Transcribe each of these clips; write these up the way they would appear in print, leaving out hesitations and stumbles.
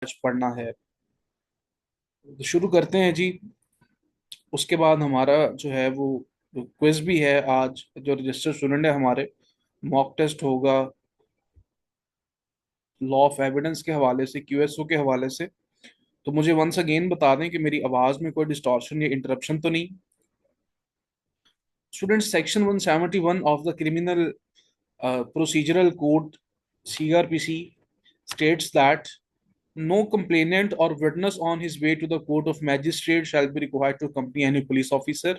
आज पढ़ना है। तो शुरू करते हैं जी। उसके बाद हमारा जो है वो क्विज भी है। आज जो रजिस्टर्ड स्टूडेंट है हमारे, मॉक टेस्ट होगा लॉ ऑफ एविडेंस के हवाले से, क्यूएसओ के हवाले से। तो मुझे वंस अगेन बता दें कि मेरी आवाज में कोई डिस्टॉर्शन या इंटरप्शन तो नहीं। Student, section 171 of the criminal procedural code, CrPC, states that no complainant or witness on his way to the court of magistrate shall be required to accompany any police officer.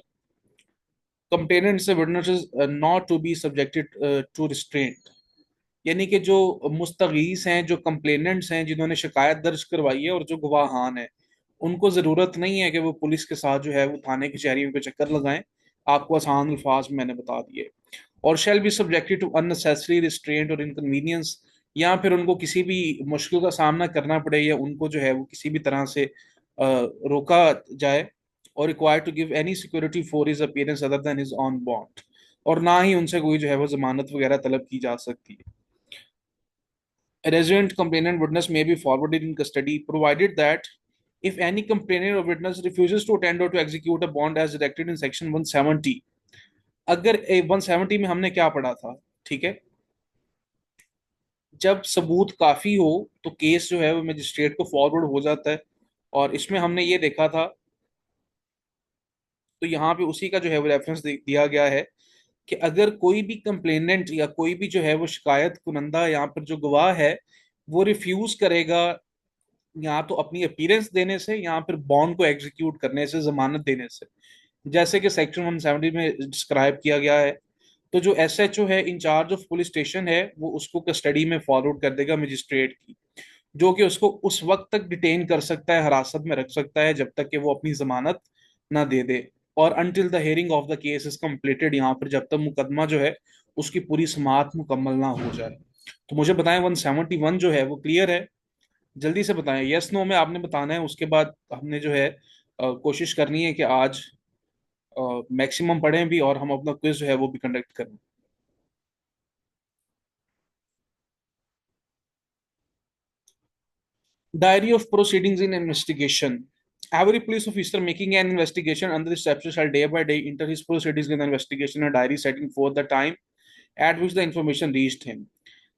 Complainants and witnesses not to be subjected to restraint. यानी कि जो मुस्तगीस हैं, जो complainants हैं, जिन्होंने शिकायत दर्ज करवाई है, और जो गवाहान है, उनको ज़रूरत नहीं है कि वो पुलिस के साथ जो है वो थाने कचहरियों के चक्कर लगाएं। आपको आसान अल्फाज में मैंने बता दिए। और shall be subjected to unnecessary restraint और इनकन्वीनियंस, या फिर उनको किसी भी मुश्किल का सामना करना पड़े, या उनको जो है वो किसी भी तरह से रोका जाए। और required to give any security for his appearance other than his own bond, और ना ही उनसे कोई जो है वो जमानत वगैरह तलब की जा सकती है। A resident complainant witness may be forwarded in custody provided that if any complainant or witness refuses to attend or to execute a bond as directed in section 170। अगर 170 में हमने क्या पढ़ा था? ठीक है, जब सबूत काफी हो तो केस जो है वो मजिस्ट्रेट को फॉरवर्ड हो जाता है। और इसमें हमने ये देखा था, तो यहाँ पे उसी का जो है वो रेफरेंस दिया गया है कि अगर कोई भी कंप्लेनेंट या कोई भी जो है वो शिकायत कुनंदा, यहाँ पर जो गवाह है, वो रिफ्यूज करेगा या तो अपनी अपीयरेंस देने से, या फिर बॉन्ड को एग्जीक्यूट करने से, जमानत देने से, जैसे कि सेक्शन 170 में डिस्क्राइब किया गया है, तो जो एसएचओ है, इंचार्ज ऑफ पुलिस स्टेशन है, वो उसको कस्टडी में फॉरवर्ड कर देगा मजिस्ट्रेट की, जो कि उसको उस वक्त तक डिटेन कर सकता है, हिरासत में रख सकता है, जब तक कि वो अपनी जमानत ना दे दे। और until the hearing of the case is completed, यहाँ पर जब तक मुकदमा जो है उसकी पूरी समाअत मुकम्मल ना हो जाए। तो मुझे बताएं, 171 जो है वो क्लियर है? जल्दी से बताएं, यस नो में आपने बताना है। उसके बाद हमने जो है कोशिश करनी है कि आज मैक्सिमम पढ़ें भी, और हम अपना क्विज जो है वो भी कंडक्ट करें। Diary of proceedings in investigation. Every police officer making an investigation under this chapter shall day by day enter his proceedings in the investigation and diary setting forth the time at which the information reached him.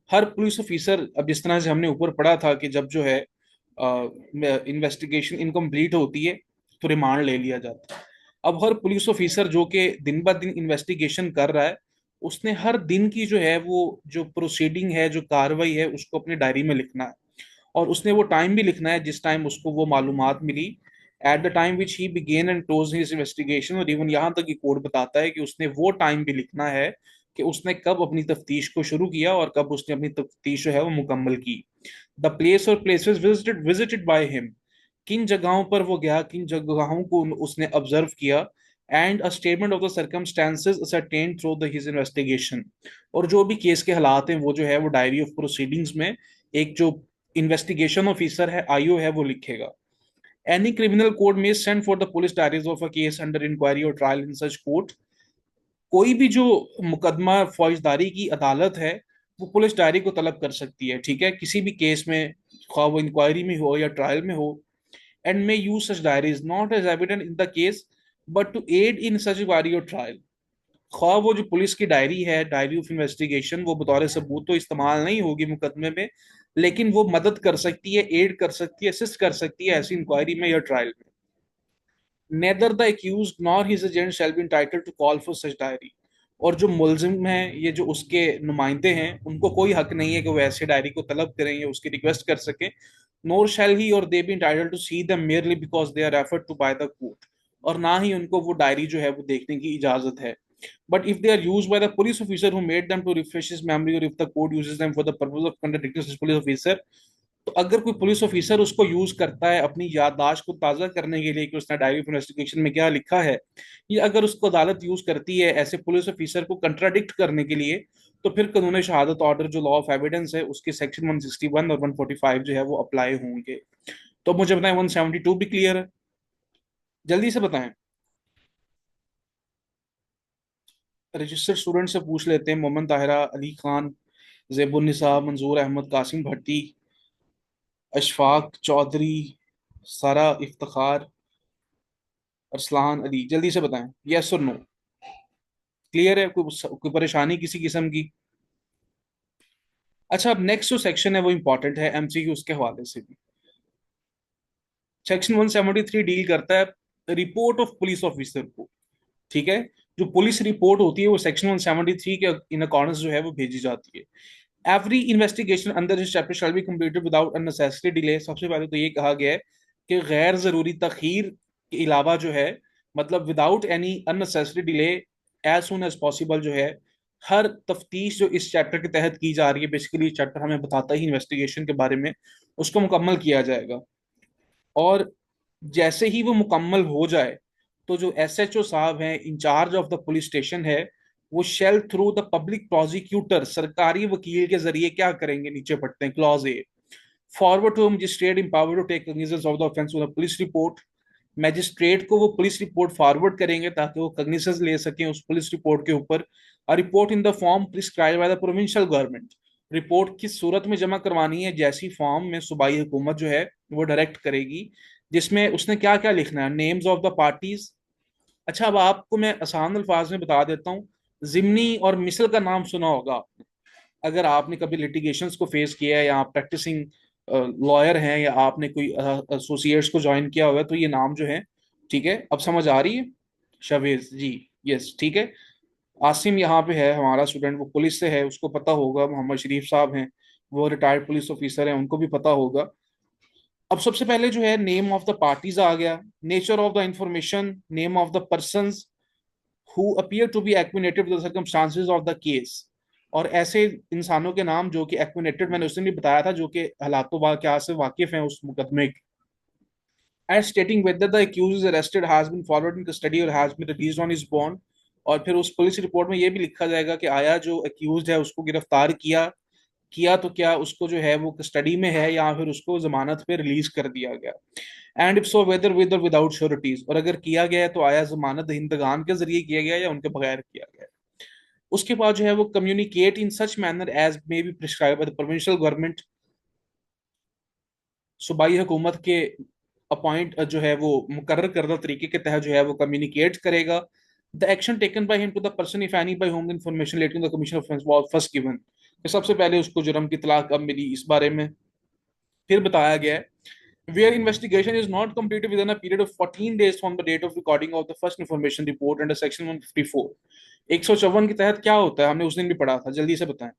Her police officer, अब जिस तरह से हमने ऊपर पढ़ा था कि जब जो है इन्वेस्टिगेशन इनकम्प्लीट होती है तो रिमांड ले लिया जाता है। अब हर पुलिस ऑफिसर जो कि दिन ब दिन इन्वेस्टिगेशन कर रहा है, उसने हर दिन की जो है वो जो प्रोसीडिंग है, जो कार्रवाई है, उसको अपनी डायरी में लिखना है। और उसने वो टाइम भी लिखना है जिस टाइम उसको वो मालूमात मिली, at the time which he began and close his investigation. और इवन यहाँ तक कि कोर्ट बताता है कि उसने वो टाइम भी लिखना है कि उसने कब अपनी तफ्तीश को शुरू किया और कब उसने अपनी तफ्तीश जो है वो मुकम्मल की। द प्लेस और प्लेसेस विजिटेड बाय हिम, किन जगहों पर वो गया, किन जगहों को उसने ऑब्जर्व किया। And a statement of the circumstances ascertained through the his investigation, और जो भी केस के हालात हैं वो जो है वो डायरी ऑफ प्रोसीडिंग्स में एक जो इन्वेस्टिगेशन ऑफिसर है, आईओ है, वो लिखेगा। एनी क्रिमिनल कोर्ट में send for the police diaries of a case under inquiry और ट्रायल इन सच कोर्ट। कोई भी जो मुकदमा फौजदारी की अदालत है, वो पुलिस डायरी को तलब कर सकती है, ठीक है, किसी भी केस में, खा वो इंक्वायरी में हो या ट्रायल में हो। And may use such diaries not as evidence in the case but to aid in such inquiry और ट्रायल। ख्वाह वो जो पुलिस की डायरी है, डायरी ऑफ इन्वेस्टिगेशन, वो बतौर सबूत तो इस्तेमाल नहीं होगी मुकदमे में, लेकिन वो मदद कर सकती है, एड कर सकती है, असिस्ट कर सकती है ऐसी इंक्वायरी में या ट्रायल में। Neither the accused nor his agent shall be entitled to call for such diary. और जो मुलजिम हैं, ये जो उसके नुमाइंदे हैं, उनको कोई हक नहीं है कि वो ऐसे डायरी को तलब करें या उसकी रिक्वेस्ट कर सकें। नोर शैल ही और they be entitled to see them merely because they are referred to by the court. और ना ही उनको वो डायरी जो है वो देखने की इजाजत है। But if they are used by the police officer who made them to refresh his memory, or if the court uses them for the purpose of conducting such police officer, तो अगर कोई पुलिस ऑफिसर उसको use करता है अपनी याददाश्त को ताज़ा करने के लिए कि उसने डायरी ऑफ इन्वेस्टिगेशन में क्या लिखा है, या अगर उसको अदालत यूज करती है ऐसे पुलिस ऑफिसर को कंट्राडिक्ट करने के लिए, तो फिर कानून शहादत ऑर्डर जो लॉ ऑफ एविडेंस है उसके सेक्शन 161 और 145 जो है वो अप्लाई होंगे। तो मुझे बताएं, 172 भी क्लियर है? जल्दी से बताएं। रजिस्टर्ड स्टूडेंट से पूछ लेते हैं, मोहम्मद ताहिरा, अली खान, जेबुल निसा, मंजूर अहमद, कासिम भट्टी, अशफाक चौधरी, सारा इफ्तिखार, अरसलान अली, जल्दी से बताएं यस और नो। क्लियर है? कोई परेशानी किसी किस्म की? अच्छा, अब नेक्स्ट जो सेक्शन है वो इंपॉर्टेंट है एमसीक्यू उसके हवाले से भी। सेक्शन 173 डील करता है रिपोर्ट ऑफ पुलिस ऑफिसर को। ठीक है, जो पुलिस रिपोर्ट होती है वो सेक्शन 173 के इन अकॉर्डेंस जो है वो भेजी जाती है। Every investigation under this chapter shall be completed without unnecessary delay. सबसे पहले तो ये कहा गया है कि गैर जरूरी तखीर के अलावा जो है, मतलब without any unnecessary delay, as soon as possible जो है, हर तफ्तीश जो इस चैप्टर के तहत की जा रही है, बेसिकली चैप्टर हमें बताता ही इन्वेस्टिगेशन के बारे में, उसको मुकम्मल किया जाएगा। और जैसे ही वो मुकम्मल हो जाए तो जो एसएचओ साहब हैं, incharge of the police station है, वो shall through the public prosecutor, सरकारी वकील के जरिए क्या करेंगे, नीचे पढ़ते हैं clause A, forward to magistrate empowered to take cognizance of the offence with police report. Magistrate को वो पुलिस रिपोर्ट फॉरवर्ड करेंगे ताकि वो कॉग्निजेंस ले सकें उस पुलिस रिपोर्ट के ऊपर। A report in the form prescribe by the provincial government. Report किस सूरत में जमा करवानी है, जैसी फॉर्म में सूबाई हुकूमत जो है वो डायरेक्ट करेगी, जिसमें उसने क्या क्या लिखना है, नेम्स ऑफ द पार्टीज। अच्छा, अब आपको मैं आसान अल्फाज में बता देता हूँ। जिमनी और मिसल का नाम सुना होगा आपने। अगर आपने कभी लिटिगेशंस को फेस किया है, या आप प्रैक्टिसिंग लॉयर हैं, या आपने कोई एसोसिएट्स को ज्वाइन किया हुआ है, तो ये नाम जो है, ठीक है, अब समझ आ रही है? शवेज जी, यस, ठीक है। आसिम यहाँ पे है हमारा स्टूडेंट, वो पुलिस से है, उसको पता होगा। मोहम्मद शरीफ साहब हैं, वो रिटायर्ड पुलिस ऑफिसर हैं, उनको भी पता होगा। अब सबसे पहले जो है, नेम ऑफ द पार्टीज आ गया, nature of the information, name of the persons who appear to be acquainted with the circumstances of the case. और ऐसे इंसानों के नाम जो कि एक्विनेटेड, मैंने उस दिन भी बताया था, जो कि हालातों वाकयात से वाकिफ हैं उस मुकदमे के। And stating whether the accused is arrested, has been forward in custody और has been released on his bond. और फिर उस पुलिस रिपोर्ट में ये भी लिखा जाएगा कि आया जो अक्यूज्ड है उसको गिरफ्तार किया किया तो क्या उसको जो है वो कस्टडी में है, या फिर उसको जमानत पे रिलीज कर दिया गया। And if so whether with और विदाउट श्योरिटीज, और अगर किया गया है तो आया जमानत दहिंदगान के जरिए किया गया या उनके बगैर किया गया। उसके बाद जो है वो communicate in such manner as may be prescribe by the provincial government. सूबाई हुकूमत के अपॉइंट जो है वो मुकर्रर करदा तरीके के तहत जो है वो कम्युनिकेट करेगा। The action taken by him to the person if any by whom information relating the commission of was first given. सबसे पहले उसको जुर्म की इत्तला कब मिली, इस बारे में फिर बताया गया है। Where investigation is not completed within a period of 14 days from the date of recording of the first information report under section 154। 154 के तहत क्या होता है, हमने उस दिन भी पढ़ा था, जल्दी से बताएं।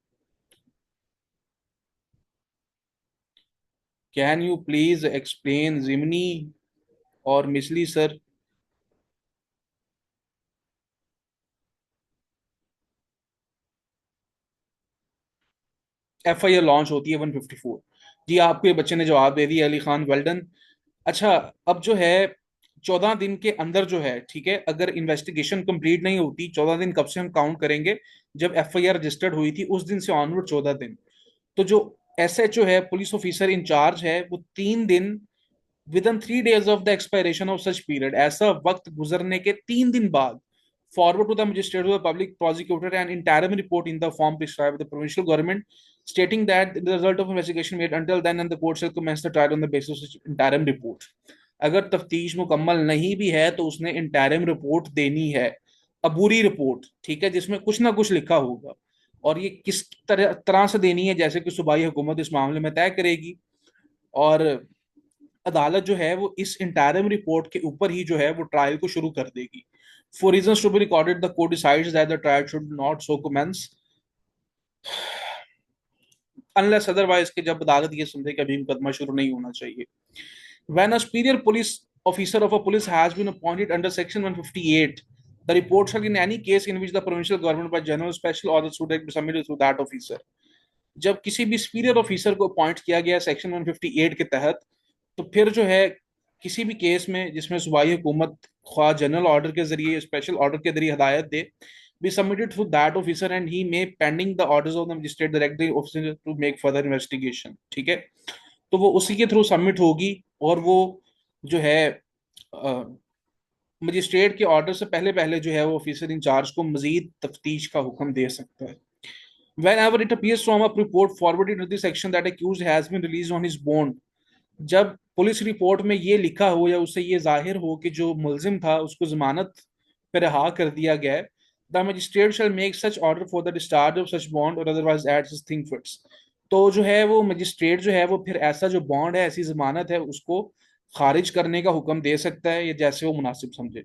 कैन यू प्लीज एक्सप्लेन जिमनी और मिसली सर? एफआईआर लॉन्च होती है 154। जी, आपके बच्चे ने जवाब दे दिया, अली खान, वेल डन। अच्छा, अब जो है 14 दिन के अंदर जो है, ठीक है, अगर इन्वेस्टिगेशन कंप्लीट नहीं होती, 14 दिन कब से हम काउंट करेंगे, जब एफआईआर रजिस्टर्ड हुई थी उस दिन से ऑनवर्ड 14 दिन। तो जो एसएचओ है, पुलिस ऑफिसर इंचार्ज है, वो 3 दिन within 3 days of the expiration of such period, ऐसा वक्त गुजरने के 3 दिन बाद, forward to the magistrate the public prosecutor and interim report in the form prescribed the provincial government stating that the result of investigation made until then and the court shall commence the trial on the basis of interim report. अगर तफ्तीश मुकम्मल नहीं भी है तो उसने interim report देनी है, अबूरी रिपोर्ट, ठीक है, जिसमें कुछ ना कुछ लिखा होगा। और ये किस तरह से देनी है, जैसे कि सूबाई हुकूमत इस मामले में तय करेगी। और अदालत जो है वो इस इंटरिम रिपोर्ट के ऊपर ही जो है वो ट्रायल को शुरू कर देगी। For reasons to be recorded the court decides that the trial should not so commence unless otherwise, के जब अदालत ये समझे कि अभी मुकदमा शुरू नहीं होना चाहिए। When a superior police officer of a police has been appointed under section 158, the report shall in any case in which the provincial government by general special order should be submitted to that officer. जब किसी भी superior officer को appoint किया गया section 158 के तहत, तो फिर जो है किसी भी केस में जिसमें सूबाई हुकूमत ख्वाह जनरल ऑर्डर के जरिए, स्पेशल ऑर्डर के जरिए हदायत दे, be submitted to that officer and he may pending the orders of the magistrate direct the officer to make further investigation। ठीक है, तो वो उसी के थ्रू सबमिट होगी, और वो जो है मजिस्ट्रेट के ऑर्डर से पहले पहले जो है वो ऑफिसर इंचार्ज को मजीद तफ्तीश का हुक्म दे सकता है। Whenever it appears from a report forwarded to the section that accused has been released on his bond, जब पुलिस रिपोर्ट में ये लिखा हो या उससे ये जाहिर हो कि जो मुलजिम था उसको जमानत पर रिहा कर दिया गया है, the magistrate shall make such order for the discharge of such bond और otherwise as he thinks fit. तो जो है वो मजिस्ट्रेट जो है वो फिर ऐसा जो बॉन्ड है, ऐसी जमानत है, उसको खारिज करने का हुक्म दे सकता है, या जैसे वो मुनासिब समझे।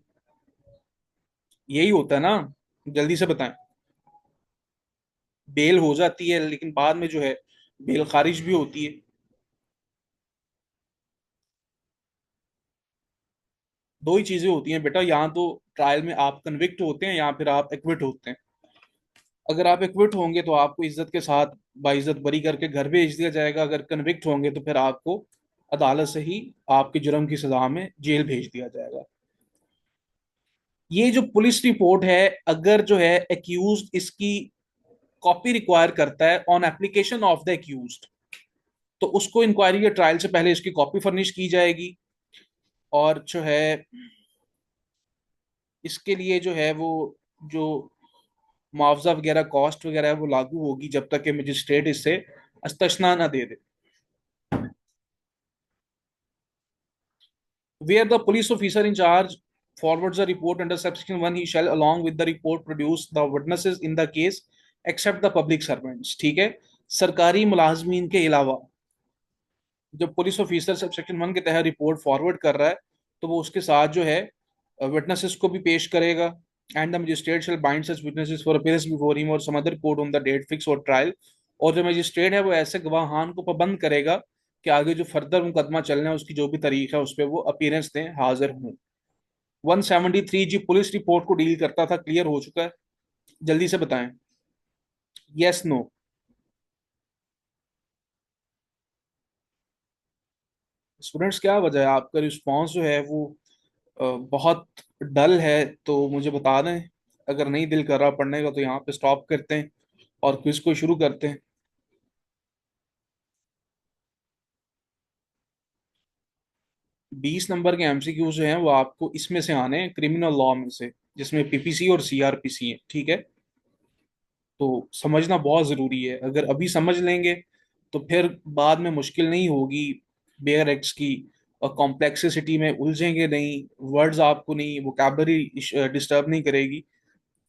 यही होता है ना। जल्दी से बताएं। बेल हो जाती है लेकिन बाद में जो है बेल खारिज भी होती है। दो ही चीजें होती हैं बेटा, यहाँ तो ट्रायल में आप कन्विक्ट होते हैं या फिर आप एक्विट होते हैं। अगर आप एक्विट होंगे तो आपको इज्जत के साथ बाइज्जत बरी करके घर भेज दिया जाएगा। अगर कन्विक्ट होंगे तो फिर आपको अदालत से ही आपके जुर्म की सजा में जेल भेज दिया जाएगा। ये जो पुलिस रिपोर्ट है, अगर जो है एक्यूज इसकी कॉपी रिक्वायर करता है on application of the accuse, तो उसको इंक्वायरी या ट्रायल से पहले इसकी कॉपी फर्निश की जाएगी। और जो है इसके लिए जो है वो जो मुआवजा वगैरह कॉस्ट वगैरह है वो लागू होगी जब तक कि मजिस्ट्रेट इससे अस्तशना ना दे दे। Where the police officer in charge forwards a report under subsection 1, he shall along with the report produce the witnesses in the case except the public servants। ठीक है। सरकारी मुलाजमीन के अलावा जब पुलिस ऑफिसर सबसेक्शन 1 के तहत रिपोर्ट फॉरवर्ड कर रहा है तो वो उसके साथ जो है विटनेसेस को भी पेश करेगा। And the magistrate shall bind such witnesses for appearance before him और some other court on the date fix और ट्रायल। और जो मजिस्ट्रेट है वो ऐसे गवाहान को पाबंद करेगा कि आगे जो फर्दर मुकदमा चलना है उसकी जो भी तारीख है उस पर वो अपीयरेंस दें, हाजिर हों। 173 जी पुलिस रिपोर्ट को डील करता था, क्लियर हो चुका है। जल्दी से बताएं। Yes no. स्टूडेंट्स क्या वजह है आपका रिस्पॉन्स जो है वो बहुत डल है, तो मुझे बता दें। अगर नहीं दिल कर रहा पढ़ने का तो यहाँ पे स्टॉप करते हैं और क्विज को शुरू करते हैं। 20 नंबर के एमसीक्यू जो हैं वो आपको इसमें से आने हैं, क्रिमिनल लॉ में से, जिसमें पीपीसी और सीआरपीसी है। ठीक है। तो समझना बहुत जरूरी है। अगर अभी समझ लेंगे तो फिर बाद में मुश्किल नहीं होगी बेयर एक्ट्स की, और कॉम्प्लेक्सिटी में उलझेंगे नहीं, वर्ड्स आपको नहीं, वोकैबलरी डिस्टर्ब नहीं करेगी।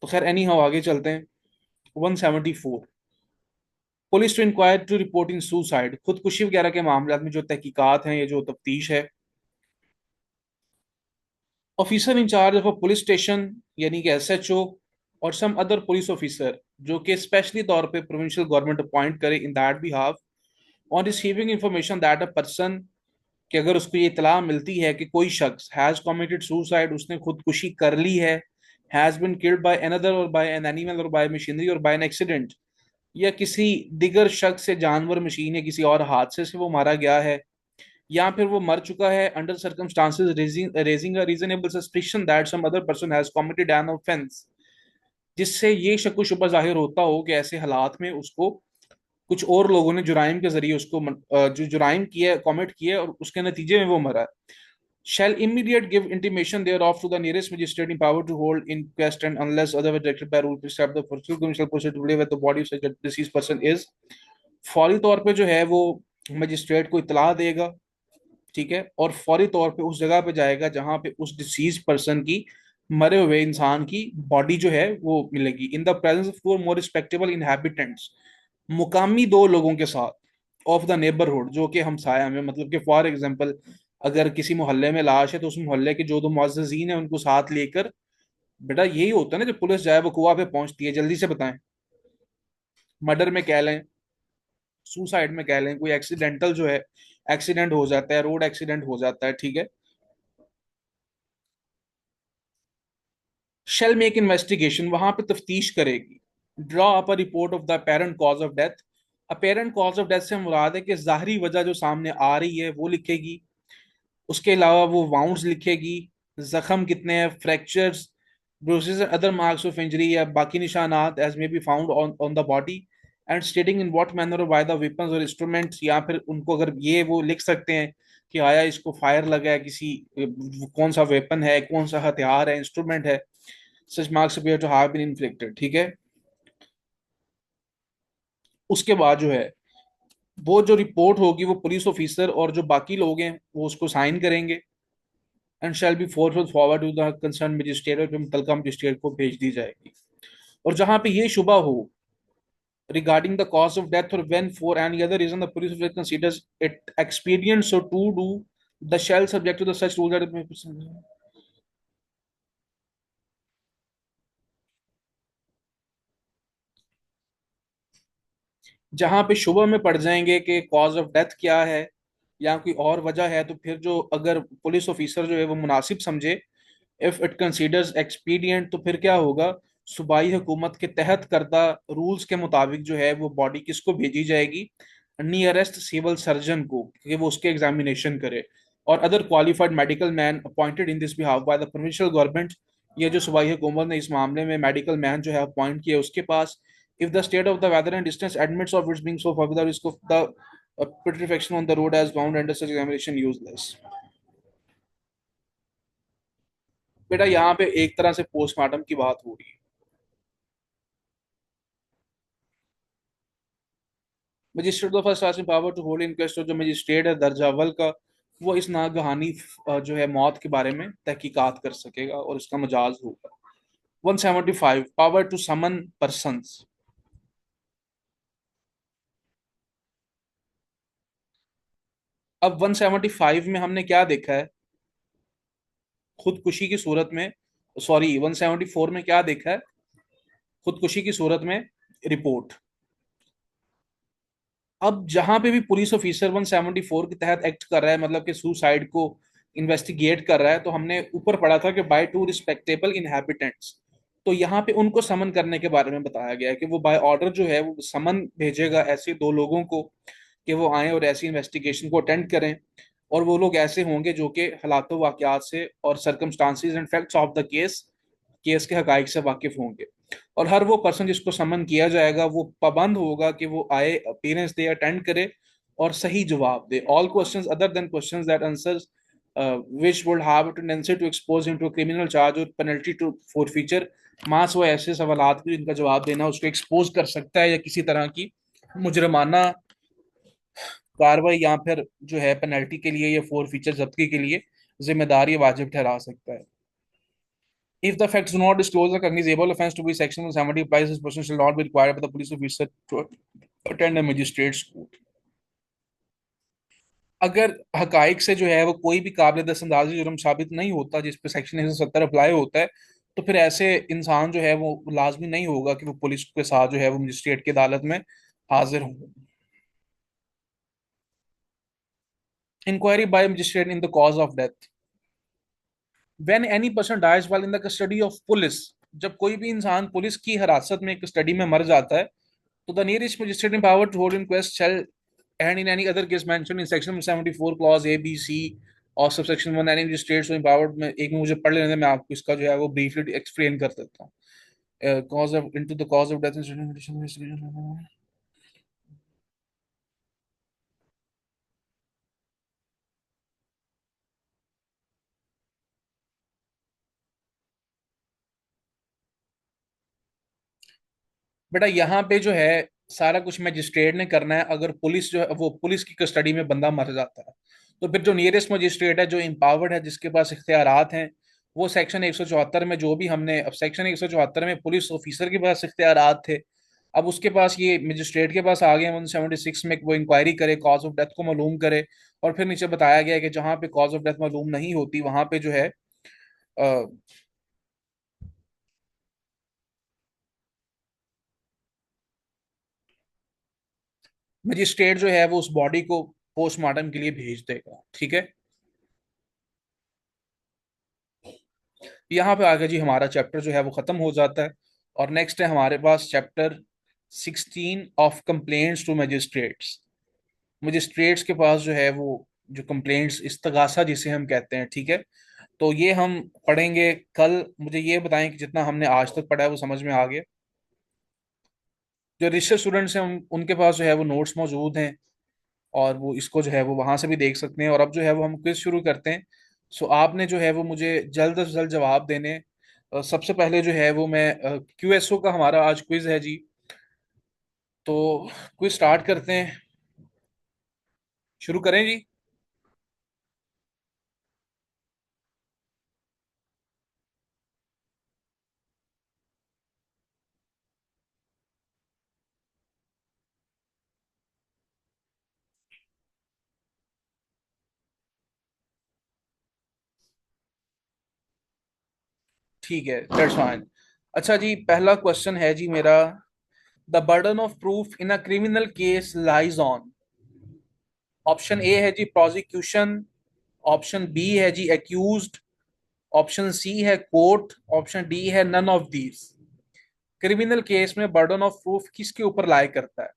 तो खैर एनी हाउ आगे चलते हैं। 174, police to inquire to reporting suicide, खुदकुशी वगैरह के मामलों में जो तहकीकात हैं, ये जो तफ्तीश है, officer in charge of a police station यानी कि एसएचओ और सम अदर पुलिस ऑफिसर जो कि स्पेशली तौर पे प्रोविंशियल गवर्नमेंट अपॉइंट करे in that behalf on receiving information that a person, कि अगर उसको ये इतला मिलती है कि कोई शख्स हैज कमिटेड सुसाइड, उसने खुदकुशी कर ली है, has been killed by another और बाय एन एनिमल और बाय मशीनरी और बाय एन एक्सीडेंट, या किसी दिगर शख्स से, जानवर, मशीन या किसी और हादसे से वो मारा गया है, या फिर वो मर चुका है under circumstances raising a reasonable suspicion that some other person has committed an offence, जिससे ये शक शुबा जाहिर होता हो कि ऐसे हालात में उसको कुछ और लोगों ने जुराइम के जरिए उसको जो जुराइम किया कॉमिट किया और उसके नतीजे में वो मरा है, shall immediate give intimation thereof to the nearest magistrate in power to hold inquest and unless otherwise directed by rule prescribed the pursuit commission proceed to live with the body of such a deceased person is, फौरी तौर पे जो है वो magistrate को इतला देगा। ठीक है। और फौरी तौर पे उस जगह पे जाएगा जहां पे उस डिसीज पर्सन की, मरे हुए इंसान की बॉडी जो है वो मिलेगी, in the presence of four more respectable inhabitants, मुकामी दो लोगों के साथ, ऑफ द नेबरहुड जो कि हमसाया में, मतलब कि फॉर एग्जांपल अगर किसी मोहल्ले में लाश है तो उस मोहल्ले के जो दो मुअज्जिजीन है उनको साथ लेकर। बेटा यही होता है ना जब पुलिस जाए वो कुआ पे पहुंचती है। जल्दी से बताएं। मर्डर में कह लें, सुसाइड में कह लें, कोई एक्सीडेंटल जो है एक्सीडेंट हो जाता है, रोड एक्सीडेंट हो जाता है। ठीक है। शेल मेक इन्वेस्टिगेशन, वहां पे तफ्तीश करेगी। Draw up a report of the apparent cause of death, apparent cause of death से मुराद है कि जाहरी वजह जो सामने आ रही है वो लिखेगी। उसके अलावा वो वाउंड्स लिखेगी, जख्म कितने हैं, fractures, bruises other marks of injury या बाकी निशानात as may be found on on the body, and stating in what manner और बाय द वेपन्स और इंस्ट्रूमेंट्स, या फिर उनको अगर ये वो लिख सकते हैं कि आया इसको फायर लगा है किसी, कौन सा वेपन है, कौन सा हथियार है, इंस्ट्रूमेंट है, such marks appear to have been inflicted. ठीक है। उसके बाद जो है वो जो रिपोर्ट होगी वो पुलिस ऑफिसर और जो बाकी लोग हैं वो उसको साइन करेंगे, and shall be forward to the concern magistrate, और जो मुतलका मजिस्ट्रेट को भेज दी जाएगी। और जहां पे ये शुबा हो regarding the cause of death, or when for any other reason the police officer considers it expedient so to do, the shall subject to the such rule that जहां पे शुबह में पड़ जाएंगे कि कॉज ऑफ डेथ क्या है या कोई और वजह है, तो फिर जो अगर पुलिस ऑफिसर जो है वो मुनासिब समझे, इफ इट कंसीडर्स एक्सपीडियंट, तो फिर क्या होगा, सूबाई हुकूमत के तहत करदा रूल्स के मुताबिक जो है वो बॉडी किसको भेजी जाएगी, नियरेस्ट सिविल सर्जन को, कि वो उसके एग्जामिनेशन करे, और other qualified medical man appointed in this behalf by the provincial government. ये जो सूबाई हुकूमत ने इस मामले में मेडिकल मैन जो है अपॉइंट किया उसके पास, if the state of the weather and distance admits of its being so far, the risk of the petrification on the road as bound under such examination useless। बेटा यहाँ पे एक तरह से पोस्टमार्टम की बात हो रही है। Magistrate of first class in power to hold inquest, जो मजिस्ट्रेट है दर्जा अव्वल का, वो इस नागहानी जो है मौत के बारे में तहकीकात कर सकेगा और इसका मजाज होगा। 175 पावर टू समन पर्संस। अब 175 में हमने क्या देखा है, खुदकुशी की सूरत में, सॉरी 174 में क्या देखा है, खुदकुशी की सूरत में रिपोर्ट। अब जहां पे भी पुलिस ऑफिसर 174 के तहत एक्ट कर रहा है, मतलब कि सुसाइड को इन्वेस्टिगेट कर रहा है, तो हमने ऊपर पढ़ा था कि बाय टू रिस्पेक्टेबल इनहैबिटेंट्स, तो यहाँ पे उनको समन करने के बारे में बताया गया है कि वो बाय ऑर्डर जो है वो समन भेजेगा ऐसे दो लोगों को कि वो आए और ऐसी इन्वेस्टिगेशन को अटेंड करें। और वो लोग ऐसे होंगे जो कि हालातों वाकयात से और circumstances and facts of the case, case के हकाइक से वाकिफ होंगे। और हर वो पर्सन जिसको समन किया जाएगा वो पाबंद होगा कि वो आए, अपीयरेंस दे, अटेंड करे और सही जवाब दे। All questions other than questions that answers which would have a tendency to expose him to a criminal charge or penalty to forfeiture, मास वो ऐसे सवालात को जिनका जवाब देना उसको एक्सपोज कर सकता है या किसी तरह की मुजरमाना कार्रवाई या फिर जो है पेनल्टी के लिए या फोर फीचर जब्ती के लिए जिम्मेदार या वाजिब ठहरा सकता है। If the facts do not disclose the cognizable offense to be section 170 applies, this person shall not be required by the police officer to attend a magistrate's court। अगर हकाइक से जो है वो कोई भी काबिल दस्तंदाजी जुर्म साबित नहीं होता जिस पे सेक्शन 170 अप्लाई होता है, तो फिर ऐसे इंसान जो है वो लाजमी नहीं होगा कि वो पुलिस के साथ जो है वो मजिस्ट्रेट की अदालत में हाजिर हो। Inquiry by magistrate in the cause of death. When any person dies while in the custody of police, जब कोई भी इंसान पुलिस की हिरासत में कस्टडी में मर जाता है, तो the nearest magistrate in power to hold inquest shall, and in any other case mention in section 74 clause A B C और subsection 1, any magistrate so empowered में, एक में मुझे पढ़ लेने मैं आपको इसका जो है वो ब्रीफली एक्सप्लेन कर देता हूँ। Cause of into the cause of death. बेटा यहाँ पे जो है सारा कुछ मजिस्ट्रेट ने करना है। अगर पुलिस जो है वो पुलिस की कस्टडी में बंदा मर जाता है, तो फिर जो नियरेस्ट मजिस्ट्रेट है जो इम्पावर्ड है जिसके पास इख्तियारात हैं, वो सेक्शन 174 में जो भी हमने, अब सेक्शन 174 में पुलिस ऑफिसर के पास इख्तियारात थे, अब उसके पास ये मजिस्ट्रेट के पास आ गए 176 में, वो इंक्वायरी करे, कॉज ऑफ डेथ को मालूम करे। और फिर नीचे बताया गया है कि जहां पे कॉज ऑफ डेथ मालूम नहीं होती वहां पे जो है मजिस्ट्रेट जो है वो उस बॉडी को पोस्टमार्टम के लिए भेज देगा। ठीक है, यहाँ पे आगे जी हमारा चैप्टर जो है वो खत्म हो जाता है। और नेक्स्ट है हमारे पास chapter 16 of complaints to magistrates. Magistrates के पास जो है वो जो कंप्लेंट्स, इस्तगासा जिसे हम कहते हैं, ठीक है, तो ये हम पढ़ेंगे कल। मुझे ये बताएं कि जितना हमने आज तक पढ़ा है वो समझ में आ गया। जो रजिस्टर स्टूडेंट्स हैं उनके पास जो है वो नोट्स मौजूद हैं और वो इसको जो है वो वहां से भी देख सकते हैं। और अब जो है वो हम क्विज शुरू करते हैं। सो आपने जो है वो मुझे जल्द से जल्द जवाब देने। सबसे पहले जो है वो मैं क्यूएसओ का हमारा आज क्विज है जी, तो क्विज स्टार्ट करते हैं। शुरू करें जी। ठीक है, दैट्स फाइन। अच्छा जी, पहला क्वेश्चन है जी मेरा। The burden of proof in a criminal case lies on. Option A है जी प्रोसिक्यूशन, ऑप्शन बी है जी एक्यूज्ड, ऑप्शन सी है कोर्ट, ऑप्शन डी है none of these. Criminal case में बर्डन ऑफ प्रूफ किसके ऊपर लाई करता है?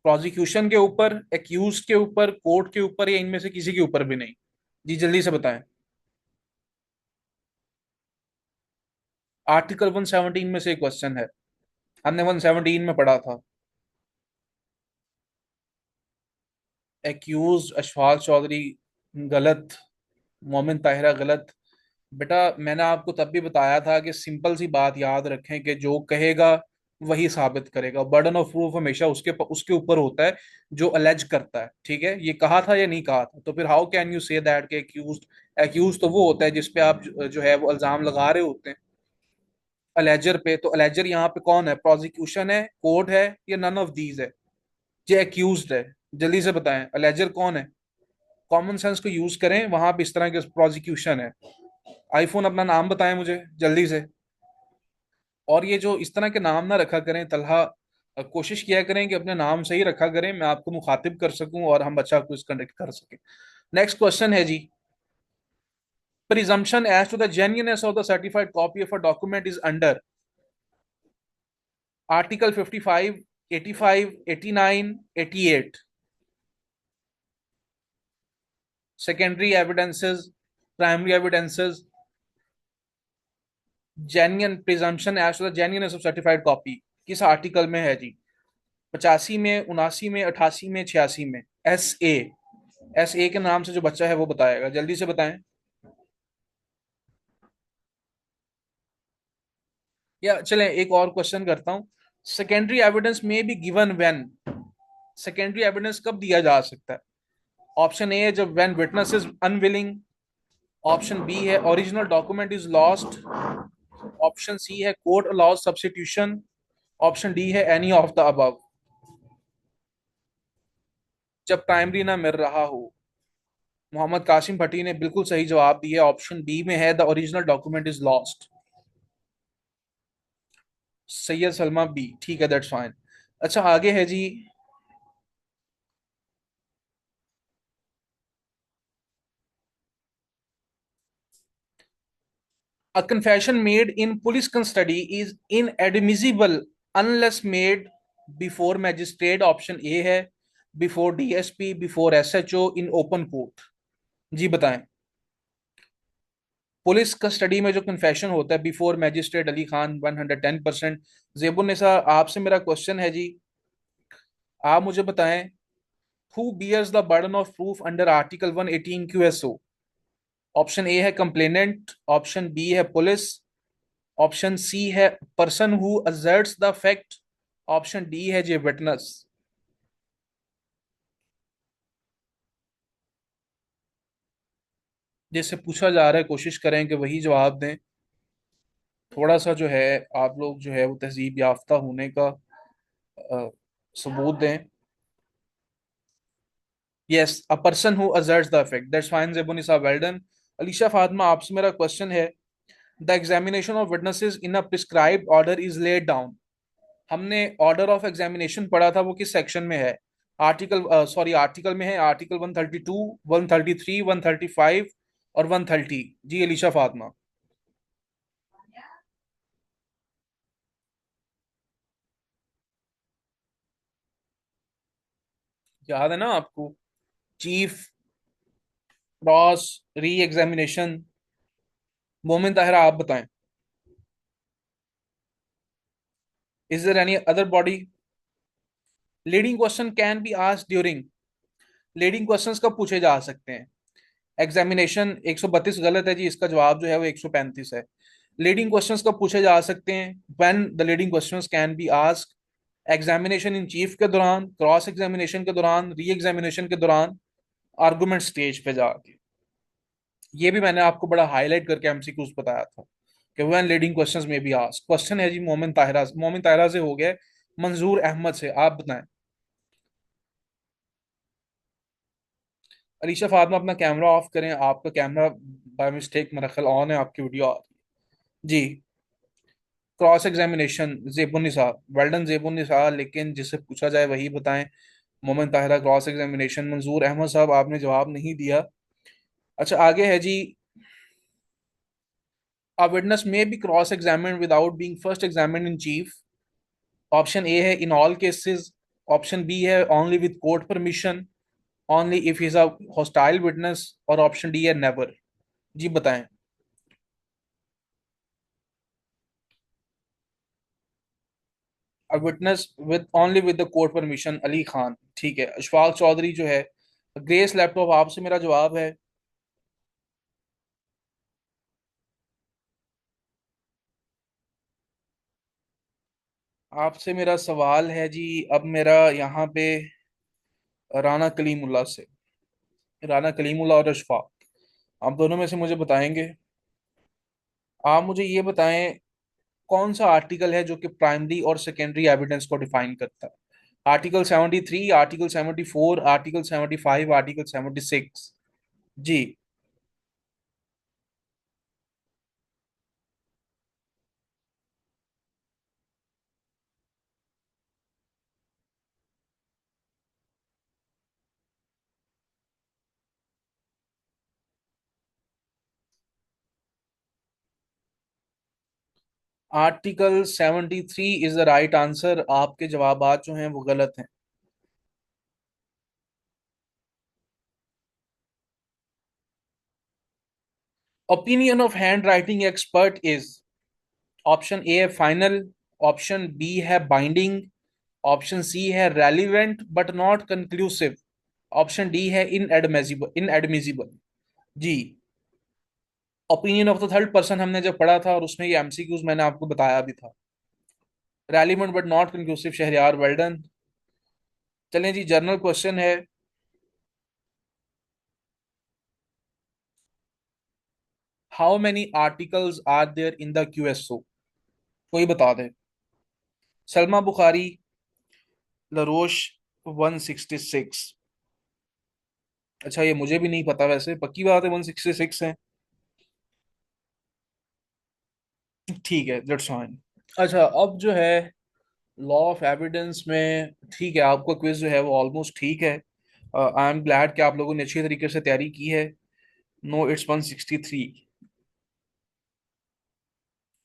प्रोसिक्यूशन के ऊपर, एक्यूज के ऊपर, कोर्ट के ऊपर, या इनमें से किसी के ऊपर भी नहीं? जी जल्दी से बताएं। आर्टिकल 117 में से एक क्वेश्चन है, हमने 117 में पढ़ा था। एक्यूज अशफाक चौधरी गलत, मोमिन ताहिरा गलत। बेटा मैंने आपको तब भी बताया था कि सिंपल सी बात याद रखें कि जो कहेगा वही साबित करेगा। बर्डन ऑफ प्रूफ हमेशा उसके उसके ऊपर होता है जो अलेज करता है। ठीक है, ये कहा था या नहीं कहा था? तो फिर how can you say that के एक्यूज? एक्यूज तो वो होता है जिसपे आप जो है वो इल्जाम लगा रहे होते हैं। अलेजर पे तो अलेजर यहाँ पे कौन है? प्रोसिक्यूशन है, कोर्ट है, या नन ऑफ दीज है? जो एक्यूज है, जल्दी से बताएं अलेजर कौन है? कॉमन सेंस को यूज करें, वहां पे इस तरह के प्रोसिक्यूशन है। आईफोन अपना नाम बताएं मुझे जल्दी से। और ये जो इस तरह के नाम ना रखा करें तलहा, कोशिश किया करें कि अपने नाम सही रखा करें, मैं आपको मुखातिब कर सकूं और हम बच्चा क्विज कंडक्ट कर सकें। नेक्स्ट क्वेश्चन है जी। Presumption as to the genuineness of the certified copy of a document is under article 55, 85, 89, 88। Secondary evidences, primary evidences, genuine presumption as to the genuineness of certified copy किस article में है जी? 85 में, 79 में, 88 में, 86 में? S A के नाम से जो बच्चा है वो बताएगा, जल्दी से बताएं। या चलें एक और क्वेश्चन करता हूं। सेकेंडरी एविडेंस में be given when. Secondary evidence कब दिया जा सकता है? ऑप्शन ए है जब when witness is unwilling, option B है original document is lost, option C है court allows substitution, option D है एनी ऑफ द अबव। जब प्राइमरी ना मिल रहा हो। मोहम्मद कासिम भट्टी ने बिल्कुल सही जवाब दिया, ऑप्शन बी में है the original document is lost. Syed Salma Bi, ठीक है, दैट्स फाइन। अच्छा आगे है जी। A confession made in police custody is inadmissible unless made before magistrate. Option A है before DSP, before SHO, in open court। जी बताएं। पुलिस कस्टडी में जो कन्फेशन होता है बिफोर मैजिस्ट्रेट, अली खान 110%। जेबुन्निसा आपसे मेरा क्वेश्चन है जी, आप मुझे बताएं who bears the burden of proof under article 118 QSO? Option A है कंप्लेनेंट, ऑप्शन बी है पुलिस, ऑप्शन सी है person who asserts the fact, option D है जे विटनेस। जैसे पूछा जा रहा है कोशिश करें कि वही जवाब दें। थोड़ा सा जो है आप लोग जो है वो तहजीब याफ्ता होने का अ, सबूत दें। Yes, a person who asserts the fact, that's fine Zebunnisa, well done. Alisha Fatima आपसे मेरा क्वेश्चन है। The examination of witnesses in a prescribed order is laid down. हमने ऑर्डर ऑफ एग्जामिनेशन पढ़ा था, वो किस सेक्शन में है? आर्टिकल सॉरी आर्टिकल में है आर्टिकल 132, 133, 135 और 130। जी अलीशा फातिमा। याद है ना आपको? Chief, cross, re examination. Momin Tahira आप बताएं। Is there any other body? Leading question can be asked during. Leading questions कब पूछे जा सकते हैं? एग्जामिनेशन 132 गलत है जी, इसका जवाब जो है वो 135 है। लीडिंग क्वेश्चंस कब पूछे जा सकते हैं? When the leading questions can be asked examination in chief के दौरान, क्रॉस एग्जामिनेशन के दौरान, री एग्जामिनेशन के दौरान। आर्गुमेंट स्टेज पे जाके। ये भी मैंने आपको बड़ा हाईलाइट करके एमसीक्यूज बताया था कि व्हेन लीडिंग क्वेश्चंस में भी आस्क। क्वेश्चन है जी मोमिन ताहिरा से हो गया, मंजूर अहमद से, आप बताएं। अलीशा फातिमा अपना कैमरा ऑफ करें, आपका कैमरा बाय मिस्टेक मेरा ख्याल ऑन है, आपकी वीडियो आ रही है जी। क्रॉस एग्जामिनेशन जेबुन्निसा, वेल्डन जेबुन्निसा, लेकिन जिसे पूछा जाए वही बताएं। मोमिन ताहिरा क्रॉस एग्जामिनेशन, मंजूर अहमद साहब आपने जवाब नहीं दिया। अच्छा आगे है जी। A witness may be cross-examined without being first examined in chief। Option A है in all cases, option B है only with court permission, only if is a hostile witness, और ऑप्शन डी है नेवर। जी बताएं। A witness with only with the court permission, Ali Khan. ठीक है, अशफाक चौधरी जो है, ग्रेस लैपटॉप आपसे मेरा जवाब है। आपसे मेरा सवाल है जी, अब मेरा यहाँ पे राना कलीमुल्लाह से, राना कलीमुल्लाह और अशफाक, आप दोनों में से मुझे बताएंगे। आप मुझे ये बताएं, कौन सा आर्टिकल है जो कि प्राइमरी और सेकेंडरी एविडेंस को डिफाइन करता है? Article 73, article 74, article 75, article 76। जी। Article 73 is the right answer, आपके जवाबात जो हैं वो गलत हैं। Opinion of handwriting expert is, option A है फाइनल, ऑप्शन बी है बाइंडिंग, ऑप्शन सी है relevant but not conclusive, option D है इनएडमिजिबल। जी। Opinion of the third person हमने जब पढ़ा था, और उसमें ये एमसीक्यूज मैंने आपको बताया भी था। Relevant but not conclusive, Shahryar, well done. चलें जी, जर्नल क्वेश्चन है। How many articles are there in the QSO? कोई बता दे। सलमा बुखारी, लरोश 166। अच्छा ये मुझे भी नहीं पता, वैसे पक्की बात है 166 है। ठीक है, दैट्स फाइन। अच्छा अब जो है लॉ ऑफ एविडेंस में, ठीक है आपका क्विज जो है वो ऑलमोस्ट ठीक है। आई एम ग्लैड कि आप लोगों ने अच्छी तरीके से तैयारी की है। No it's 163।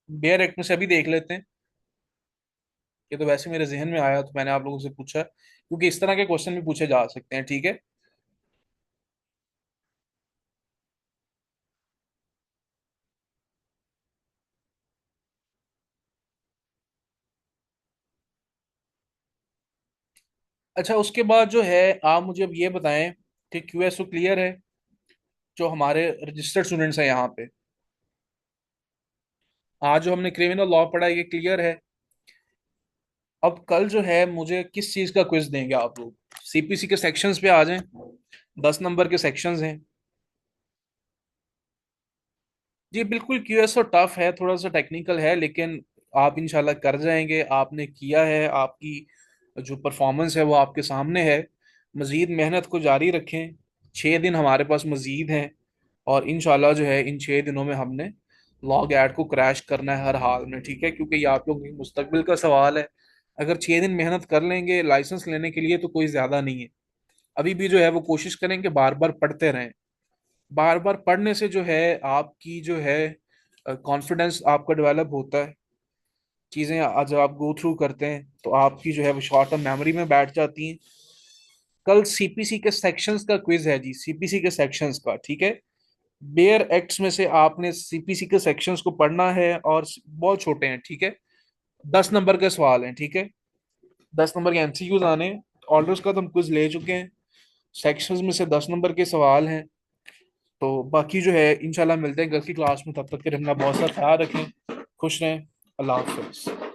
बेयर एक्ट में से अभी देख लेते हैं। ये तो वैसे मेरे जहन में आया तो मैंने आप लोगों से पूछा, क्योंकि इस तरह के क्वेश्चन भी पूछे जा सकते हैं, ठीक है। अच्छा उसके बाद जो है, आप मुझे अब ये बताएं कि क्यूएसओ क्लियर है, जो हमारे रजिस्टर्ड स्टूडेंट्स हैं यहाँ पे। आज जो हमने क्रिमिनल लॉ पढ़ा है ये क्लियर है। अब कल जो है मुझे किस चीज का क्विज देंगे आप लोग? सीपीसी के सेक्शंस पे आ जाएं, 10 नंबर के सेक्शंस हैं। जी बिल्कुल, क्यूएसओ टफ है, थोड़ा सा टेक्निकल है, लेकिन आप इंशाल्लाह कर जाएंगे। आपने किया है, आपकी जो परफॉर्मेंस है वो आपके सामने है। मजीद मेहनत को जारी रखें। 6 दिन हमारे पास मजीद हैं, और इंशाल्लाह जो है इन 6 दिनों में हमने लॉग एड को क्रैश करना है हर हाल में, ठीक है, क्योंकि ये आप लोगों के मुस्तकबिल का सवाल है। अगर 6 दिन मेहनत कर लेंगे लाइसेंस लेने के लिए तो कोई ज्यादा नहीं है। अभी भी जो है वो कोशिश करें कि बार बार पढ़ते रहें। बार बार पढ़ने से जो है आपकी जो है कॉन्फिडेंस आपका डेवलप होता है। चीजें आज आप गो थ्रू करते हैं तो आपकी जो है वो शॉर्ट टर्म मेमोरी में बैठ जाती हैं। कल सीपीसी के सेक्शंस का क्विज है जी, सीपीसी के सेक्शंस का, ठीक है। बेयर एक्ट्स में से आपने सीपीसी के सेक्शंस को पढ़ना है, और बहुत छोटे हैं, ठीक है। 10 नंबर के सवाल हैं, ठीक है। 10 नंबर के एमसीक्यूज आने हैं। ऑर्डर्स का तो हम क्विज ले चुके हैं। सेक्शंस में से 10 नंबर के सवाल हैं। तो बाकी जो है इंशाल्लाह मिलते हैं कल की क्लास में, तब तक के लिए अपना बहुत सा ख्याल रखें। खुश रहें। अल्लाह हाफिज।